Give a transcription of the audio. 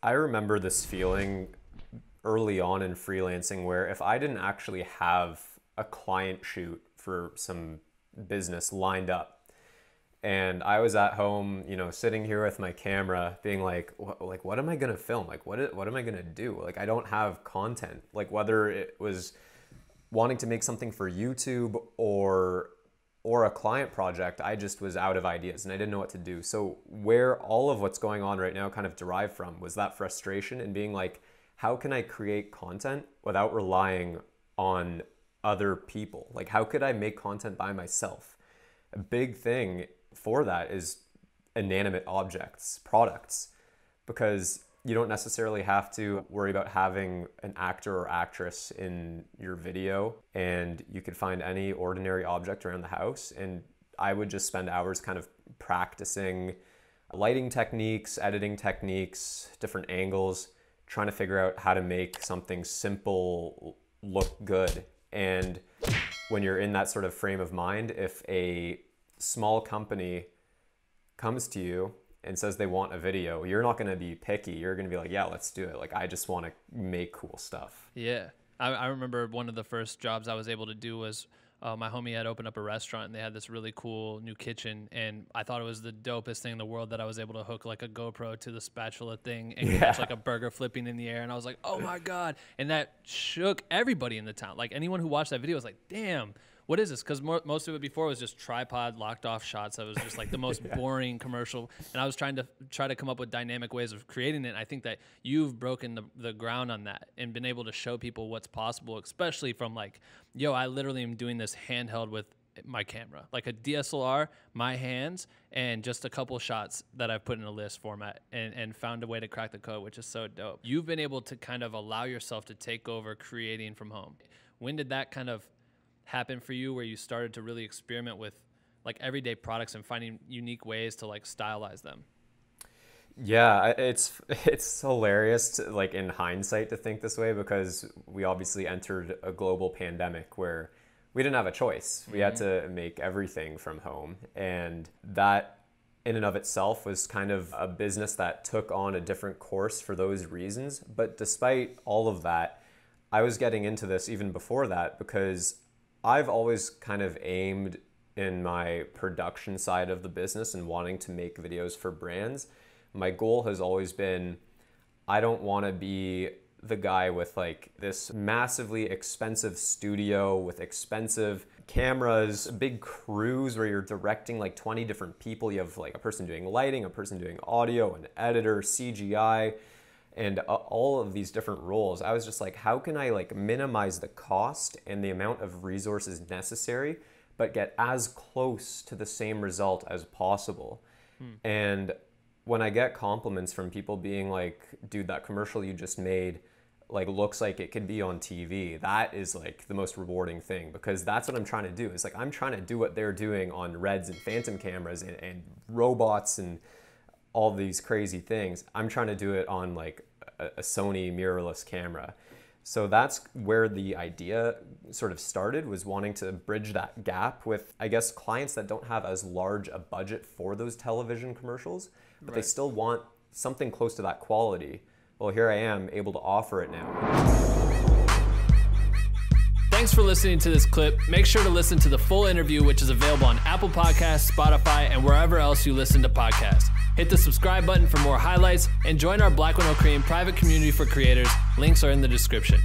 I remember this feeling early on in freelancing where if I didn't actually have a client shoot for some business lined up, and I was at home, you know, sitting here with my camera being like, what am I going to film? Like, what am I going to do? Like, I don't have content. Like, whether it was wanting to make something for YouTube or a client project, I just was out of ideas and I didn't know what to do. So where all of what's going on right now kind of derived from was that frustration and being like, how can I create content without relying on other people? Like, how could I make content by myself? A big thing for that is inanimate objects, products, because you don't necessarily have to worry about having an actor or actress in your video, and you could find any ordinary object around the house. And I would just spend hours kind of practicing lighting techniques, editing techniques, different angles, trying to figure out how to make something simple look good. And when you're in that sort of frame of mind, if a small company comes to you and says they want a video, you're not going to be picky. You're going to be like, yeah, let's do it. Like, I just want to make cool stuff. Yeah. I remember one of the first jobs I was able to do was my homie had opened up a restaurant and they had this really cool new kitchen. And I thought it was the dopest thing in the world that I was able to hook like a GoPro to the spatula thing and catch like a burger flipping in the air. And I was like, oh my God. And that shook everybody in the town. Like, anyone who watched that video was like, damn, what is this? Because most of it before was just tripod locked off shots. That was just like the most boring commercial. And I was trying to come up with dynamic ways of creating it. And I think that you've broken the ground on that and been able to show people what's possible, especially from like, yo, I literally am doing this handheld with my camera, like a DSLR, my hands, and just a couple shots that I've put in a list format and found a way to crack the code, which is so dope. You've been able to kind of allow yourself to take over creating from home. When did that kind of happen for you, where you started to really experiment with like everyday products and finding unique ways to like stylize them? Yeah, it's hilarious to, like, in hindsight to think this way, because we obviously entered a global pandemic where we didn't have a choice. We had to make everything from home, and that in and of itself was kind of a business that took on a different course for those reasons. But despite all of that, I was getting into this even before that, because I've always kind of aimed in my production side of the business and wanting to make videos for brands. My goal has always been, I don't want to be the guy with like this massively expensive studio with expensive cameras, big crews where you're directing like 20 different people. You have like a person doing lighting, a person doing audio, an editor, CGI, and all of these different roles. I was just like, how can I like minimize the cost and the amount of resources necessary, but get as close to the same result as possible? And when I get compliments from people being like, dude, that commercial you just made like looks like it could be on TV, that is like the most rewarding thing, because that's what I'm trying to do. It's like, I'm trying to do what they're doing on Reds and Phantom cameras and robots and all these crazy things. I'm trying to do it on like a Sony mirrorless camera. So that's where the idea sort of started, was wanting to bridge that gap with, I guess, clients that don't have as large a budget for those television commercials, but they still want something close to that quality. Well, here I am able to offer it now. Thanks for listening to this clip. Make sure to listen to the full interview, which is available on Apple Podcasts, Spotify, and wherever else you listen to podcasts. Hit the subscribe button for more highlights and join our Black Widow Cream private community for creators. Links are in the description.